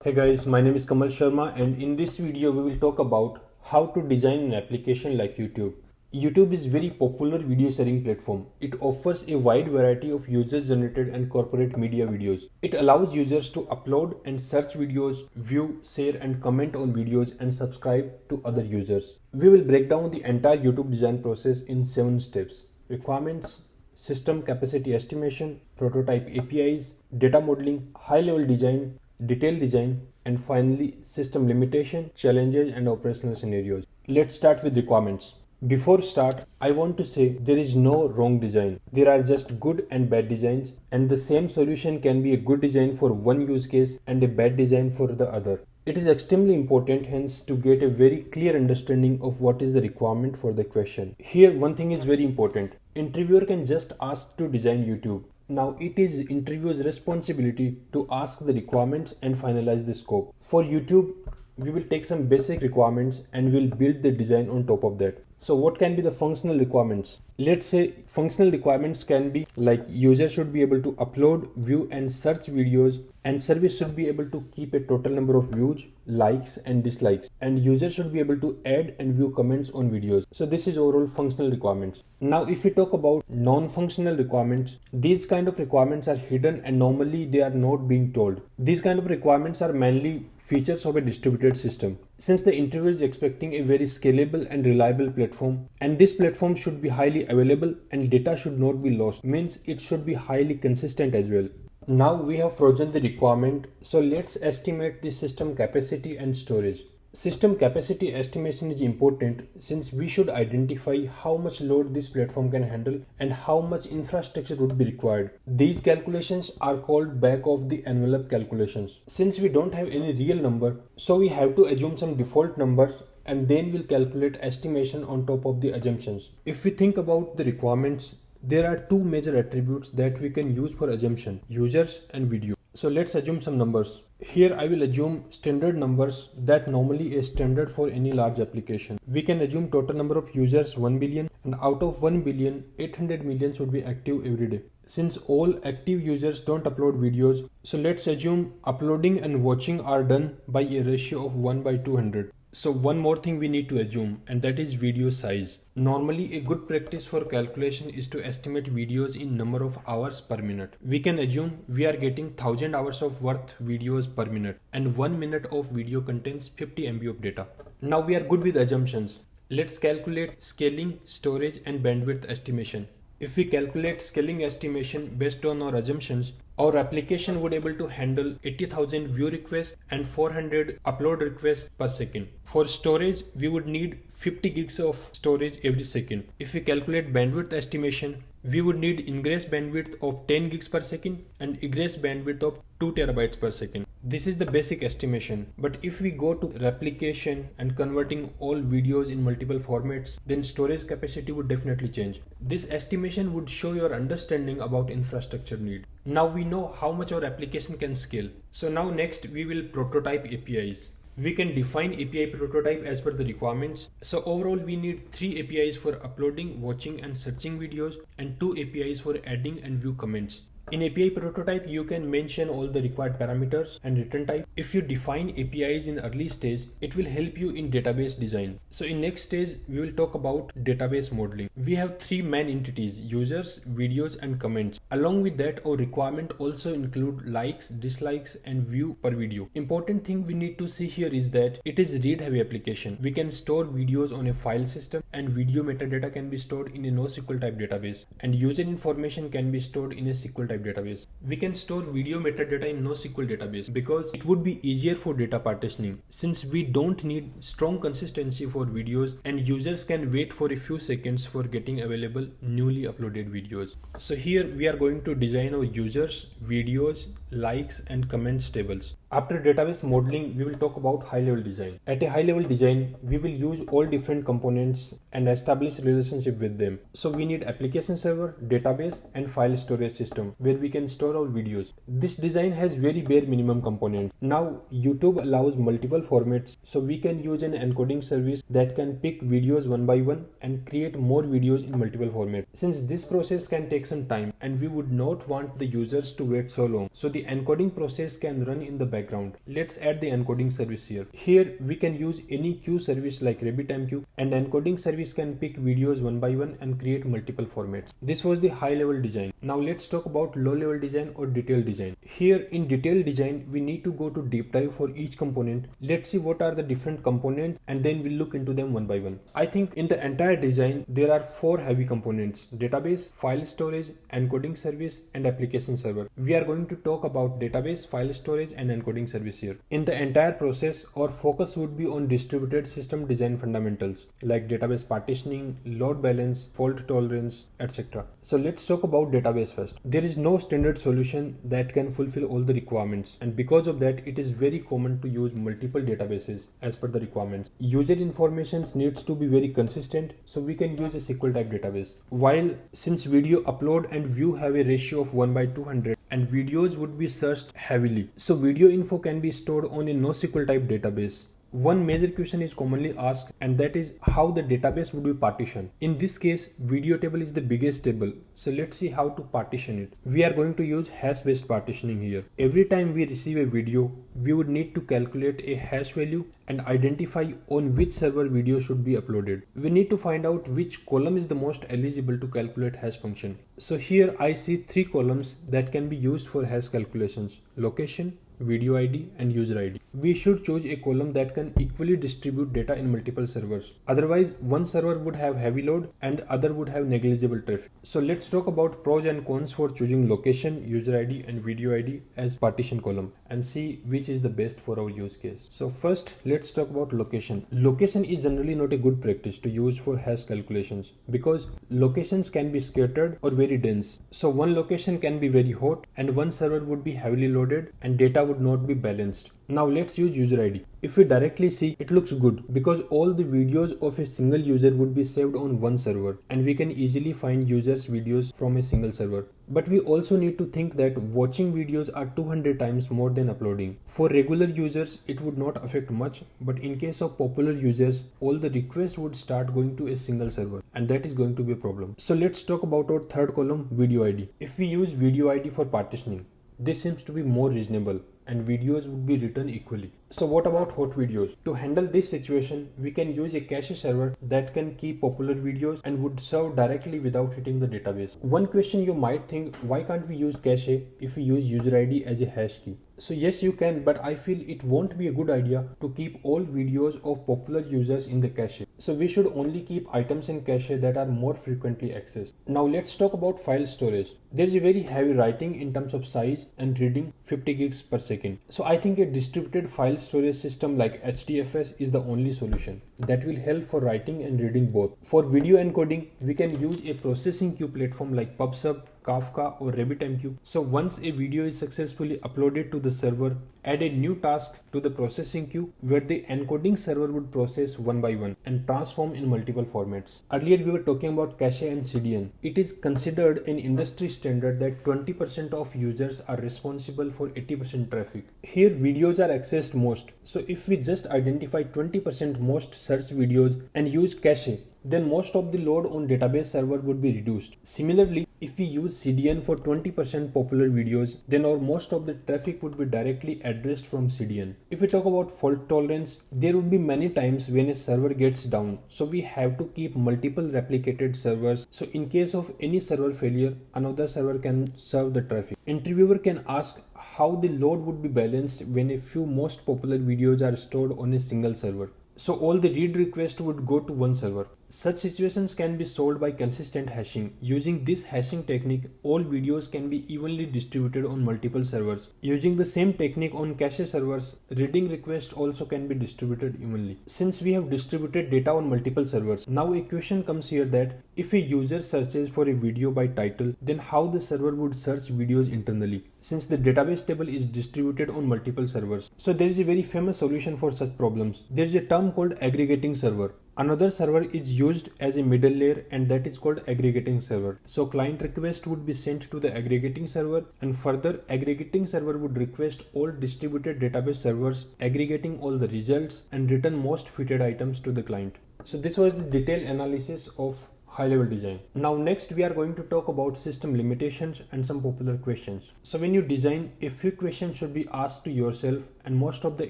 Hey guys, my name is Kamal Sharma, and in this video we will talk about how to design an application like YouTube. YouTube is a very popular video sharing platform. It offers a wide variety of user generated and corporate media videos. It allows users to upload and search videos, view, share and comment on videos and subscribe to other users. We will break down the entire YouTube design process in 7 steps. Requirements, system capacity estimation, prototype APIs, data modeling, high-level design, detailed design, and finally system limitation, challenges and operational scenarios. Let's start with requirements. Before start, I want to say there is no wrong design. There are just good and bad designs, and the same solution can be a good design for one use case and a bad design for the other. It is extremely important hence to get a very clear understanding of what is the requirement for the question. Here one thing is very important. Interviewer can just ask to design YouTube. Now it is interviewer's responsibility to ask the requirements and finalize the scope. For YouTube, we will take some basic requirements and we'll build the design on top of that. So what can be the functional requirements? Let's say functional requirements can be like user should be able to upload, view and search videos, and service should be able to keep a total number of views, likes and dislikes, and user should be able to add and view comments on videos. So this is overall functional requirements. Now if we talk about non-functional requirements, these kind of requirements are hidden and normally they are not being told. These kind of requirements are mainly features of a distributed system. Since the interviewer is expecting a very scalable and reliable platform, and this platform should be highly available and data should not be lost, means it should be highly consistent as well. Now we have frozen the requirement, so let's estimate the system capacity and storage. System capacity estimation is important since we should identify how much load this platform can handle and how much infrastructure would be required. These calculations are called back of the envelope calculations. Since we don't have any real number, so we have to assume some default numbers and then we'll calculate estimation on top of the assumptions. If we think about the requirements, there are two major attributes that we can use for assumption: users and video. So let's assume some numbers. Here I will assume standard numbers that normally is standard for any large application. We can assume total number of users 1 billion, and out of 1 billion, 800 million should be active every day. Since all active users don't upload videos, so let's assume uploading and watching are done by a ratio of 1 by 200. So one more thing we need to assume, and that is video size. Normally a good practice for calculation is to estimate videos in number of hours per minute. We can assume we are getting 1000 hours of worth videos per minute, and 1 minute of video contains 50 MB of data. Now we are good with assumptions. Let's calculate scaling, storage and bandwidth estimation. If we calculate scaling estimation based on our assumptions, our application would able to handle 80,000 view requests and 400 upload requests per second. For storage, we would need 50 gigs of storage every second. If we calculate bandwidth estimation, we would need ingress bandwidth of 10 gigs per second and egress bandwidth of 2 terabytes per second. This is the basic estimation, but if we go to replication and converting all videos in multiple formats, then storage capacity would definitely change. This estimation would show your understanding about infrastructure need. Now we know how much our application can scale. So now next we will prototype APIs. We can define API prototype as per the requirements. So overall we need 3 APIs for uploading, watching and searching videos, and 2 APIs for adding and view comments. In API prototype, you can mention all the required parameters and return type. If you define APIs in early stage, it will help you in database design. So in next stage, we will talk about database modeling. We have 3 main entities: users, videos and comments. Along with that, our requirement also include likes, dislikes and view per video. Important thing we need to see here is that it is read heavy application. We can store videos on a file system, and video metadata can be stored in a NoSQL type database, and user information can be stored in a SQL type database. We can store video metadata in NoSQL database because it would be easier for data partitioning, since we don't need strong consistency for videos and users can wait for a few seconds for getting available newly uploaded videos. So here we are going to design our users, videos, likes and comments tables. After database modeling, we will talk about high-level design. At a high-level design, we will use all different components and establish relationship with them. So we need application server, database and file storage system where we can store our videos. This design has very bare minimum components. Now YouTube allows multiple formats, so we can use an encoding service that can pick videos one by one and create more videos in multiple formats. Since this process can take some time and we would not want the users to wait so long, so the encoding process can run in the background. background. Let's add the encoding service here. Here we can use any queue service like RabbitMQ, and encoding service can pick videos one by one and create multiple formats. This was the high level design. Now let's talk about low level design or detailed design. Here in detailed design, we need to go to deep dive for each component. Let's see what are the different components and then we'll look into them one by one. I think in the entire design, there are 4 heavy components: database, file storage, encoding service, and application server. We are going to talk about database, file storage, and encoding service here. In the entire process, our focus would be on distributed system design fundamentals like database partitioning, load balance, fault tolerance, etc. So let's talk about database first. There is no standard solution that can fulfill all the requirements, and because of that, it is very common to use multiple databases as per the requirements. User information needs to be very consistent, so we can use a SQL type database. While since video upload and view have a ratio of 1/200 and videos would be searched heavily, so video info can be stored on a NoSQL type database. One major question is commonly asked, and that is how the database would be partitioned. In this case, video table is the biggest table, so let's see how to partition it. We are going to use hash based partitioning here. Every time we receive a video, we would need to calculate a hash value and identify on which server video should be uploaded. We need to find out which column is the most eligible to calculate hash function. So here I see 3 columns that can be used for hash calculations: location, video ID, and user ID. We should choose a column that can equally distribute data in multiple servers. Otherwise, one server would have heavy load and other would have negligible traffic. So let's talk about pros and cons for choosing location, user ID, and video ID as partition column and see which is the best for our use case. So first, let's talk about location. Location is generally not a good practice to use for hash calculations because locations can be scattered or very dense. So one location can be very hot and one server would be heavily loaded and data would not be balanced. Now let's use user ID. If we directly see, it looks good because all the videos of a single user would be saved on one server and we can easily find users' videos from a single server. But we also need to think that watching videos are 200 times more than uploading. For regular users, it would not affect much, but in case of popular users, all the requests would start going to a single server and that is going to be a problem. So let's talk about our third column, video ID. If we use video ID for partitioning, this seems to be more reasonable and videos would be written equally. So what about hot videos? To handle this situation, we can use a cache server that can keep popular videos and would serve directly without hitting the database. One question you might think, why can't we use cache if we use user ID as a hash key? So yes, you can, but I feel it won't be a good idea to keep all videos of popular users in the cache. So we should only keep items in cache that are more frequently accessed. Now let's talk about file storage. There is a very heavy writing in terms of size and reading 50 gigs per second. So I think a distributed file storage system like HDFS is the only solution that will help for writing and reading both. For video encoding, we can use a processing queue platform like PubSub, Kafka, or RabbitMQ. So once a video is successfully uploaded to the server, add a new task to the processing queue where the encoding server would process one by one and transform in multiple formats. Earlier we were talking about cache and CDN. It is considered an industry standard that 20% of users are responsible for 80% traffic. Here videos are accessed most. So if we just identify 20% most search videos and use cache, then most of the load on database server would be reduced. Similarly, if we use CDN for 20% popular videos, then our most of the traffic would be directly addressed from CDN. If we talk about fault tolerance, there would be many times when a server gets down. So we have to keep multiple replicated servers. So in case of any server failure, another server can serve the traffic. Interviewer can ask how the load would be balanced when a few most popular videos are stored on a single server. So all the read requests would go to one server. Such situations can be solved by consistent hashing. Using this hashing technique, all videos can be evenly distributed on multiple servers. Using the same technique on cache servers, reading requests also can be distributed evenly. Since we have distributed data on multiple servers, now a question comes here that if a user searches for a video by title, then how the server would search videos internally, since the database table is distributed on multiple servers. So there is a very famous solution for such problems. There is a term called aggregating server. Another server is used as a middle layer and that is called aggregating server. So client request would be sent to the aggregating server and further aggregating server would request all distributed database servers aggregating all the results and return most fitted items to the client. So this was the detailed analysis of high level design. Now next we are going to talk about system limitations and some popular questions. So when you design, a few questions should be asked to yourself, and most of the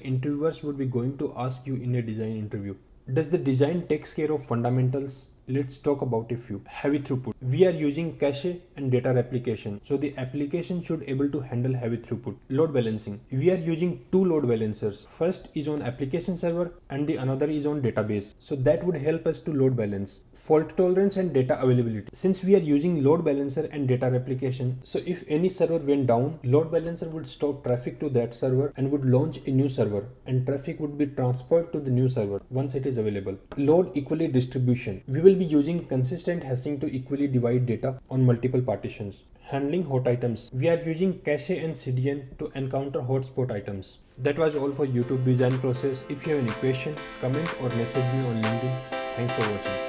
interviewers would be going to ask you in a design interview. Does the design takes care of fundamentals? Let's talk about a few. Heavy throughput. We are using cache and data replication, so the application should able to handle heavy throughput. Load balancing. We are using two load balancers. First is on application server and the another is on database. So that would help us to load balance. Fault tolerance and data availability. Since we are using load balancer and data replication, so if any server went down, load balancer would stop traffic to that server and would launch a new server, and traffic would be transferred to the new server once it is available. Load equally distribution. We will be using consistent hashing to equally divide data on multiple partitions. Handling hot items. We are using cache and CDN to encounter hotspot items. That was all for YouTube design process. If you have any question, comment or message me on LinkedIn. Thanks for watching.